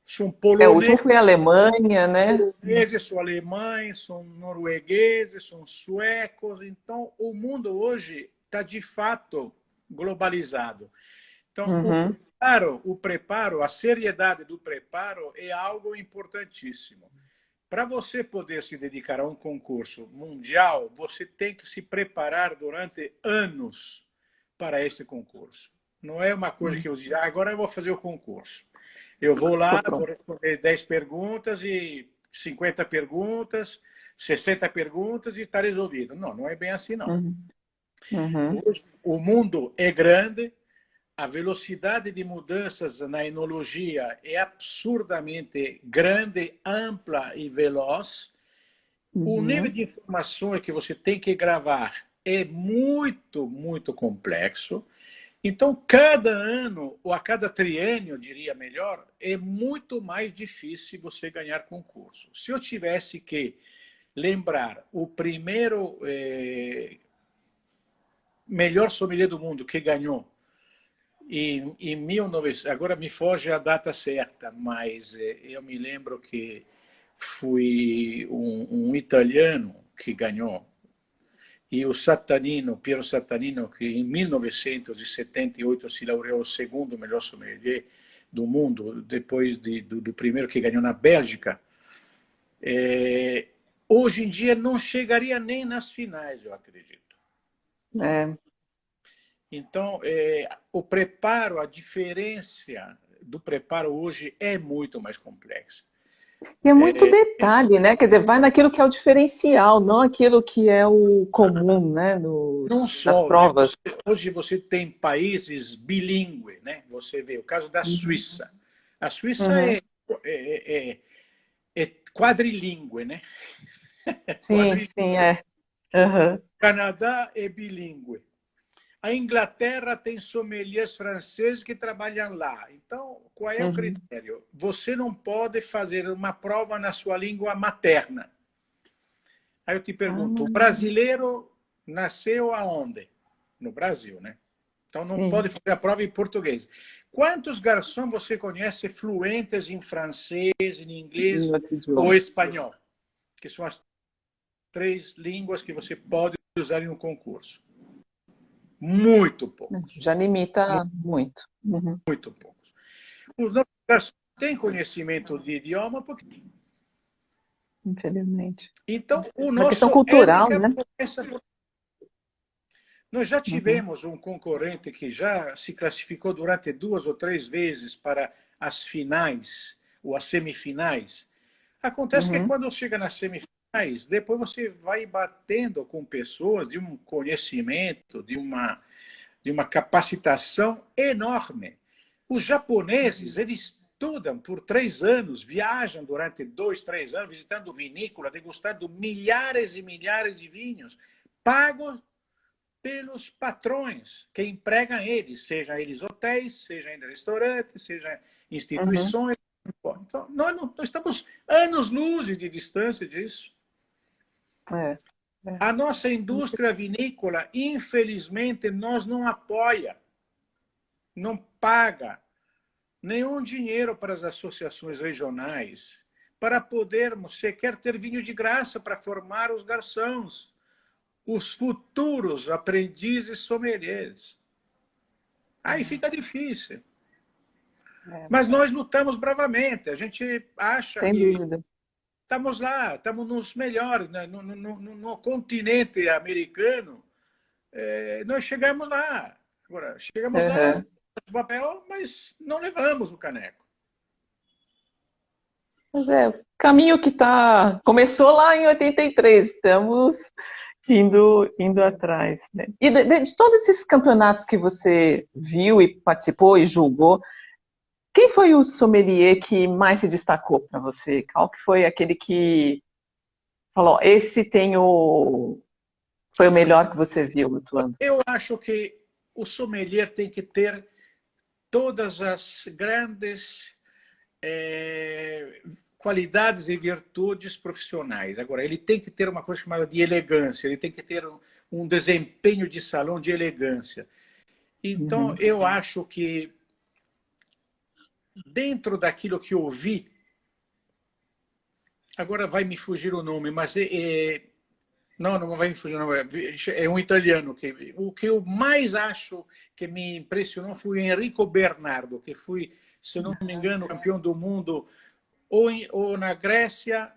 São O último foi a Alemanha, né? poloneses, são alemães, são noruegueses, são suecos. Então, o mundo hoje está de fato globalizado. Então, o preparo, a seriedade do preparo é algo importantíssimo. Para você poder se dedicar a um concurso mundial, você tem que se preparar durante anos para esse concurso. Não é uma coisa que eu digo, agora eu vou fazer o concurso. Eu vou lá, vou responder 10 perguntas e 50 perguntas, 60 perguntas e está resolvido. Não, não é bem assim, não. Hoje, o mundo é grande, a velocidade de mudanças na enologia é absurdamente grande, ampla e veloz. O nível de informações que você tem que gravar é muito, muito complexo. Então, cada ano, ou a cada triênio, diria melhor, é muito mais difícil você ganhar concurso. Se eu tivesse que lembrar o primeiro melhor sommelier do mundo que ganhou, em 1900, agora me foge a data certa, mas eu me lembro que foi um italiano que ganhou, e o Sattanino, Piero Sattanino, que em 1978 se laureou o segundo melhor sommelier do mundo, depois do primeiro que ganhou na Bélgica, hoje em dia não chegaria nem nas finais, eu acredito. Então, o preparo, a diferença do preparo hoje é muito mais complexa. E é muito detalhe, né? Quer dizer, vai naquilo que é o diferencial, não aquilo que é o comum, né? Não nas só, provas. né? Hoje você tem países bilíngues, né? Você vê o caso da Suíça. A Suíça é quadrilíngue, né? Sim, sim, é. Uhum. O Canadá é bilíngue. A Inglaterra tem sommeliers franceses que trabalham lá. Então, qual é o critério? Você não pode fazer uma prova na sua língua materna. Aí eu te pergunto, o brasileiro nasceu aonde? No Brasil, né? Então não pode fazer a prova em português. Quantos garçons você conhece fluentes em francês, em inglês ou espanhol? Que são as 3 línguas que você pode usar em um concurso. Muito poucos. Já limita muito. Muito poucos. Os nossos garçons têm conhecimento de idioma porque... Infelizmente. Então, o Uma questão nosso cultural, né? Nós já tivemos um concorrente que já se classificou durante 2 ou 3 vezes para as finais ou as semifinais. Acontece que quando chega nas semifinais, depois você vai batendo com pessoas de um conhecimento, de uma capacitação enorme. Os japoneses, eles estudam por 3 anos, viajam durante 2, 3 anos, visitando vinícola, degustando milhares e milhares de vinhos, pagos pelos patrões que empregam eles, sejam eles hotéis, sejam eles restaurantes, sejam instituições. Então, nós estamos anos-luz de distância disso. A nossa indústria vinícola, infelizmente, nós não apoia, não paga nenhum dinheiro para as associações regionais para podermos sequer ter vinho de graça para formar os garçons, os futuros aprendizes sommeliers. Aí fica difícil. Mas nós lutamos bravamente. A gente acha Sem que dúvida. estamos lá, estamos nos melhores, né? No continente americano, nós chegamos lá. Agora, chegamos lá, no papel, mas não levamos o caneco. Mas o caminho que começou lá em 83, estamos indo atrás, né? E de todos esses campeonatos que você viu e participou e julgou, quem foi o sommelier que mais se destacou para você? Qual que foi aquele que falou, esse foi o melhor que você viu atuando? Eu acho que o sommelier tem que ter todas as grandes qualidades e virtudes profissionais. Agora, ele tem que ter uma coisa chamada de elegância, ele tem que ter um desempenho de salão de elegância. Então, eu acho que, dentro daquilo que eu vi, agora vai me fugir o nome, mas não vai me fugir, não. É um italiano. O que eu mais acho que me impressionou foi o Enrico Bernardo, que foi, se não me engano, campeão do mundo ou na Grécia.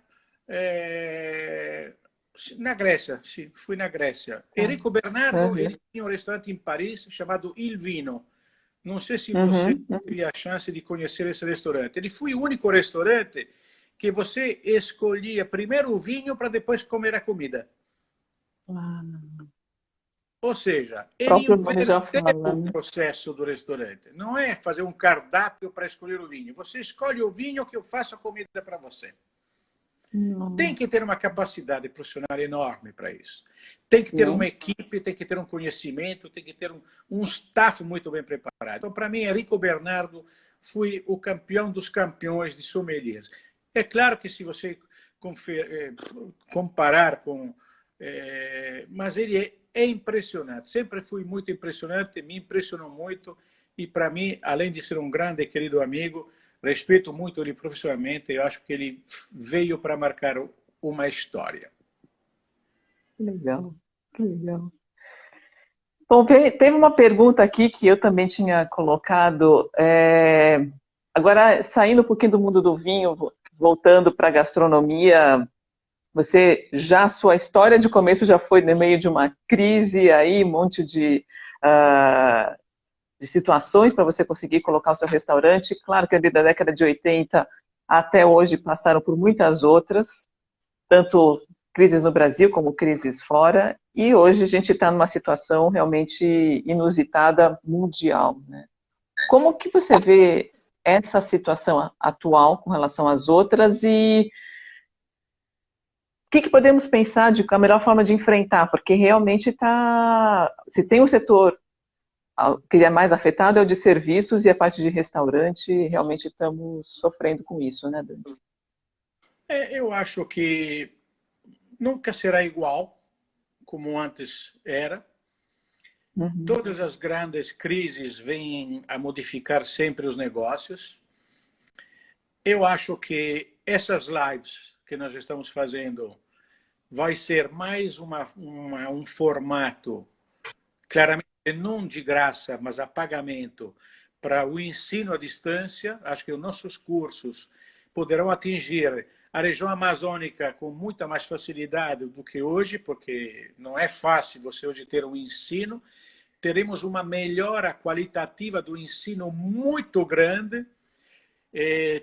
Na Grécia, sim, fui na Grécia. Enrico Bernardo, ele tinha um restaurante em Paris chamado Il Vino. Não sei se você teve a chance de conhecer esse restaurante. Ele foi o único restaurante que você escolhia primeiro o vinho para depois comer a comida. Ou seja, ele inverteu o processo do restaurante. Não é fazer um cardápio para escolher o vinho. Você escolhe o vinho que eu faço a comida para você. Tem que ter uma capacidade profissional enorme para isso. Tem que ter uma equipe, tem que ter um conhecimento, tem que ter um staff muito bem preparado. Então, para mim, Enrico Bernardo foi o campeão dos campeões de sommeliers. É claro que se você comparar com... mas ele é impressionante. Sempre fui muito impressionante, me impressionou muito. E, para mim, além de ser um grande e querido amigo, respeito muito ele profissionalmente. Eu acho que ele veio para marcar uma história. Legal, que legal. Bom, teve uma pergunta aqui que eu também tinha colocado. Agora, saindo um pouquinho do mundo do vinho, voltando para a gastronomia, sua história de começo já foi no meio de uma crise aí, um monte de situações para você conseguir colocar o seu restaurante. Claro que da década de 80 até hoje passaram por muitas outras, tanto crises no Brasil como crises fora, e hoje a gente está numa situação realmente inusitada mundial, né? Como que você vê essa situação atual com relação às outras e o que podemos pensar de a melhor forma de enfrentar? Porque realmente se tem um setor que é mais afetado é o de serviços e a parte de restaurante, realmente estamos sofrendo com isso, né, Dani? Eu acho que nunca será igual como antes era. Todas as grandes crises vêm a modificar sempre os negócios. Eu acho que essas lives que nós estamos fazendo vai ser mais um formato, claramente não de graça, mas a pagamento, para o ensino à distância. Acho que os nossos cursos poderão atingir a região amazônica com muita mais facilidade do que hoje, porque não é fácil você hoje ter um ensino. Teremos uma melhora qualitativa do ensino muito grande.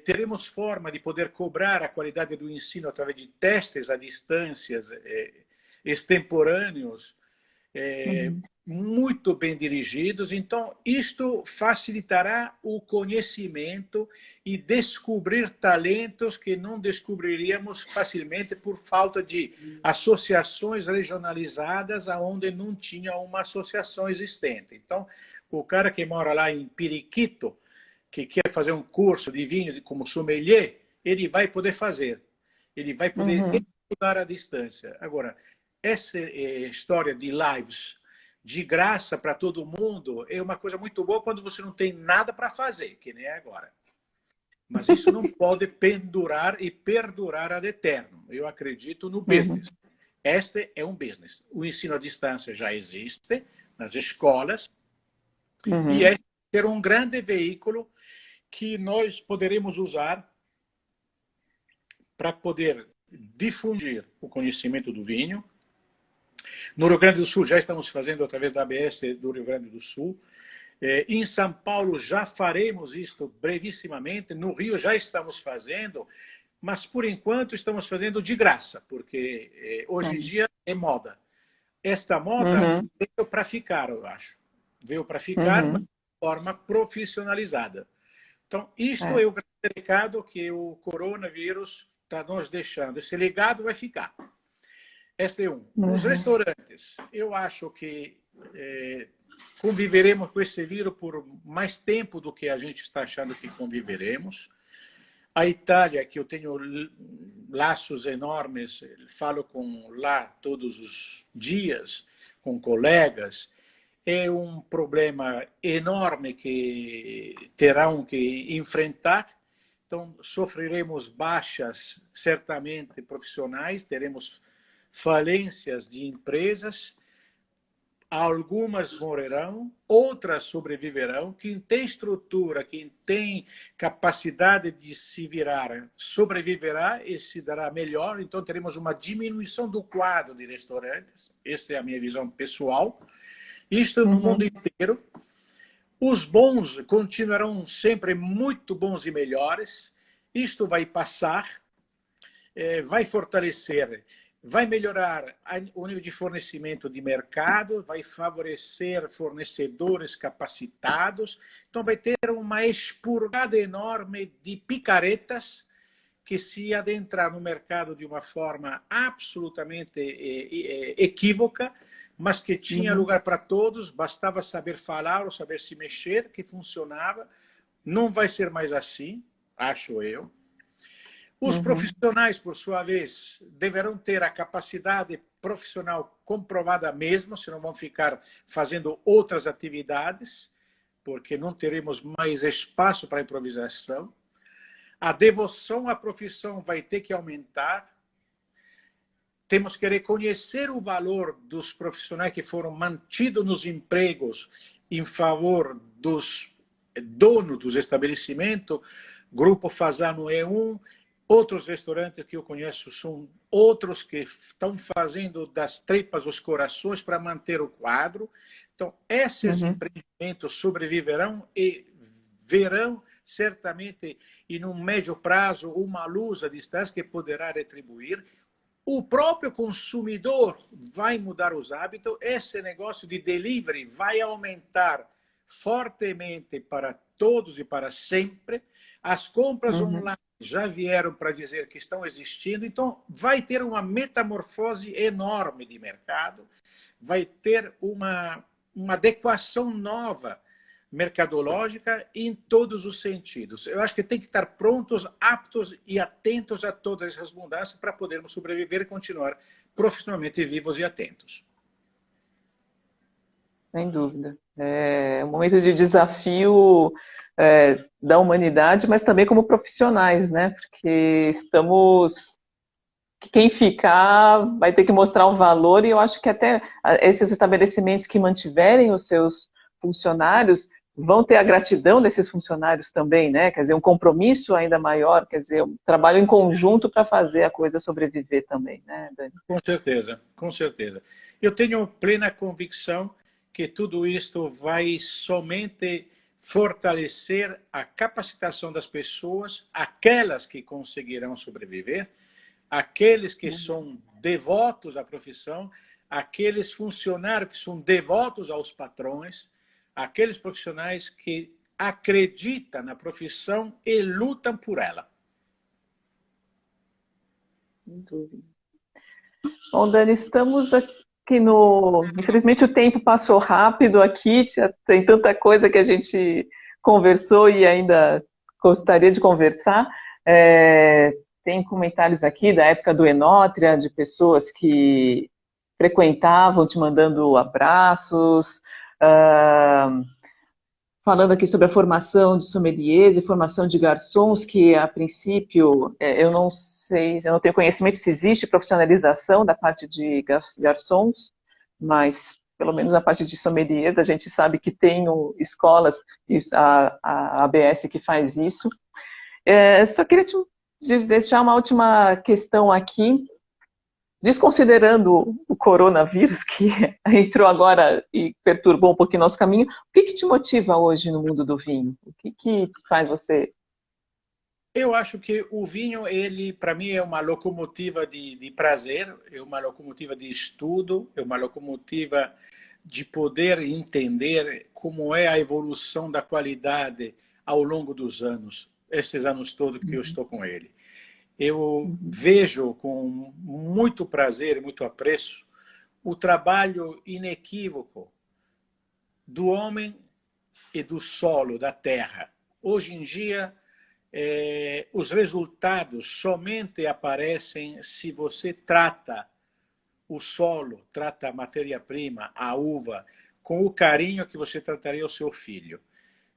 Teremos forma de poder cobrar a qualidade do ensino através de testes à distância extemporâneos. Uhum. muito bem dirigidos. Então, isto facilitará o conhecimento e descobrir talentos que não descobriríamos facilmente por falta de associações regionalizadas onde não tinha uma associação existente. Então, o cara que mora lá em Periquito, que quer fazer um curso de vinho como sommelier, ele vai poder fazer. Ele vai poder Uhum. estudar à distância. Agora, essa história de lives de graça para todo mundo é uma coisa muito boa quando você não tem nada para fazer, que nem agora. Mas isso não pode pendurar e perdurar ad eterno. Eu acredito no Uhum. business. Este é um business. O ensino à distância já existe nas escolas e Uhum. é ser um grande veículo que nós poderemos usar para poder difundir o conhecimento do vinho. No Rio Grande do Sul já estamos fazendo através da ABS do Rio Grande do Sul. Em São Paulo já faremos isto brevissimamente. No Rio já estamos fazendo, mas por enquanto estamos fazendo de graça, porque hoje em dia é moda. Esta moda Uhum. veio para ficar, eu acho. Veio para ficar, mas Uhum. de forma profissionalizada. Então, isto é É. o grande recado que o coronavírus está nos deixando. Esse legado vai ficar. Este é um. Os Uhum. restaurantes, eu acho que conviveremos com esse vírus por mais tempo do que a gente está achando que conviveremos. A Itália, que eu tenho laços enormes, falo com lá todos os dias, com colegas, é um problema enorme que terão que enfrentar. Então, sofreremos baixas, certamente, profissionais, teremos falências de empresas, algumas morrerão, outras sobreviverão. Quem tem estrutura, quem tem capacidade de se virar, sobreviverá e se dará melhor. Então, teremos uma diminuição do quadro de restaurantes. Essa é a minha visão pessoal. Isto no mundo Uhum. inteiro. Os bons continuarão sempre muito bons e melhores. Isto vai passar, vai fortalecer, vai melhorar o nível de fornecimento de mercado, vai favorecer fornecedores capacitados. Então, vai ter uma expurgada enorme de picaretas que se adentrar no mercado de uma forma absolutamente equívoca, mas que tinha Uhum. lugar para todos, bastava saber falar ou saber se mexer, que funcionava. Não vai ser mais assim, acho eu. Os Uhum. profissionais, por sua vez, deverão ter a capacidade profissional comprovada mesmo, senão vão ficar fazendo outras atividades, porque não teremos mais espaço para improvisação. A devoção à profissão vai ter que aumentar. Temos que reconhecer o valor dos profissionais que foram mantidos nos empregos em favor dos donos dos estabelecimentos. Grupo Fasano é um, outros restaurantes que eu conheço são outros que estão fazendo das tripas os corações para manter o quadro. Então, esses Uhum. empreendimentos sobreviverão e verão certamente, em um médio prazo, uma luz à distância que poderá retribuir. O próprio consumidor vai mudar os hábitos, esse negócio de delivery vai aumentar fortemente para todos e para sempre. As compras Uhum. online já vieram para dizer que estão existindo, então vai ter uma metamorfose enorme de mercado, vai ter uma adequação nova mercadológica em todos os sentidos. Eu acho que tem que estar prontos, aptos e atentos a todas essas mudanças para podermos sobreviver e continuar profissionalmente vivos e atentos. Sem dúvida. É um momento de desafio da humanidade, mas também como profissionais, né? Porque estamos. Quem ficar vai ter que mostrar o valor, e eu acho que até esses estabelecimentos que mantiverem os seus funcionários vão ter a gratidão desses funcionários também, né? Quer dizer, um compromisso ainda maior, quer dizer, um trabalho em conjunto para fazer a coisa sobreviver também, né, Dani? Com certeza, com certeza. Eu tenho plena convicção que tudo isto vai somente fortalecer a capacitação das pessoas, aquelas que conseguirão sobreviver, aqueles que são devotos à profissão, aqueles funcionários que são devotos aos patrões, aqueles profissionais que acreditam na profissão e lutam por ela. Sem dúvida. Bom, Dani, estamos aqui no... Infelizmente o tempo passou rápido aqui, tem tanta coisa que a gente conversou e ainda gostaria de conversar. Tem comentários aqui da época do Enótria, de pessoas que frequentavam, te mandando abraços, falando aqui sobre a formação de sommeliers e formação de garçons, que a princípio, eu não sei, eu não tenho conhecimento se existe profissionalização da parte de garçons, mas pelo menos a parte de sommeliers a gente sabe que tem escolas, a ABS que faz isso. Só queria te deixar uma última questão aqui. Desconsiderando o coronavírus, que entrou agora e perturbou um pouquinho nosso caminho, o que te motiva hoje no mundo do vinho? O que faz você? Eu acho que o vinho, ele, para mim, é uma locomotiva de prazer, é uma locomotiva de estudo, é uma locomotiva de poder entender como é a evolução da qualidade ao longo dos anos, esses anos todos que eu estou com ele. Eu vejo com muito prazer e muito apreço o trabalho inequívoco do homem e do solo, da terra. Hoje em dia, os resultados somente aparecem se você trata o solo, trata a matéria-prima, a uva, com o carinho que você trataria o seu filho.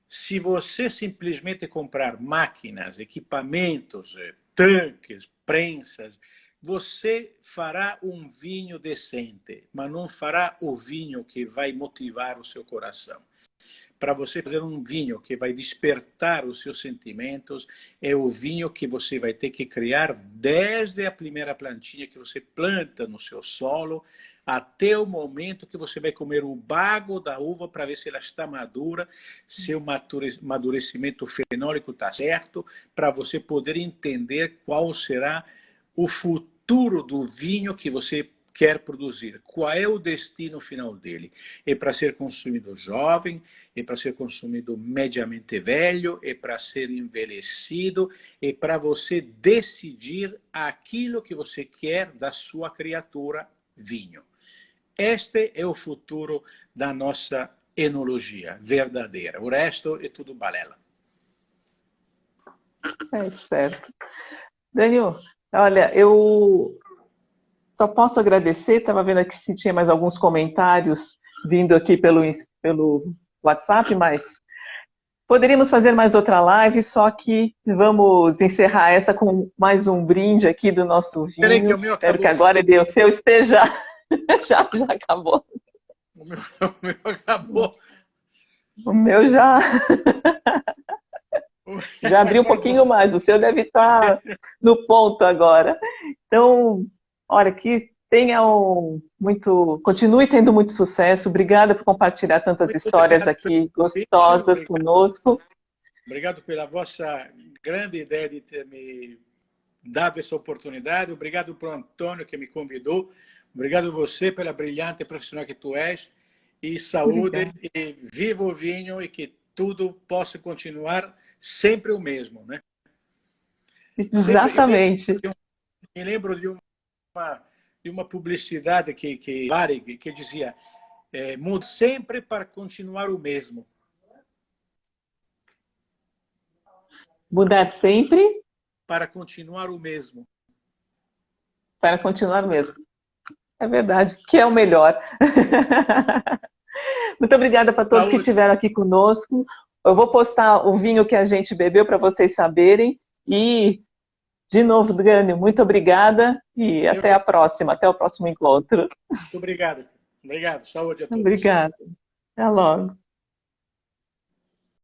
Se você simplesmente comprar máquinas, equipamentos, tanques, prensas, você fará um vinho decente, mas não fará o vinho que vai motivar o seu coração. Para você fazer um vinho que vai despertar os seus sentimentos, é o vinho que você vai ter que criar desde a primeira plantinha que você planta no seu solo, até o momento que você vai comer o bago da uva para ver se ela está madura, se o amadurecimento fenólico está certo, para você poder entender qual será o futuro do vinho que você quer produzir. Qual é o destino final dele? É para ser consumido jovem, é para ser consumido mediamente velho, é para ser envelhecido, é para você decidir aquilo que você quer da sua criatura, vinho. Este é o futuro da nossa enologia verdadeira. O resto é tudo balela. Certo. Daniel, olha, eu só posso agradecer, estava vendo aqui se tinha mais alguns comentários vindo aqui pelo WhatsApp, mas poderíamos fazer mais outra live, só que vamos encerrar essa com mais um brinde aqui do nosso vinho. Peraí que o meu acabou. Espero que agora o seu esteja... já acabou. O meu acabou. O meu já... já abriu um pouquinho mais, o seu deve estar no ponto agora. Então... olha, que continue tendo muito sucesso. Obrigada por compartilhar tantas histórias aqui gostosas conosco. Obrigado pela vossa grande ideia de ter me dado essa oportunidade. Obrigado para o Antônio que me convidou. Obrigado a você pela brilhante profissional que tu és. E saúde, e viva o vinho e que tudo possa continuar sempre o mesmo, né? Exatamente. Me lembro de uma publicidade que dizia mude sempre para continuar o mesmo. Mudar sempre? Para continuar o mesmo. Para continuar o mesmo. É verdade, que é o melhor. Muito obrigada para todos que estiveram aqui conosco. Eu vou postar o vinho que a gente bebeu para vocês saberem. E... de novo, Dani, muito obrigada e até a próxima, até o próximo encontro. Muito obrigado. Obrigado. Saúde a todos. Obrigada. Até logo.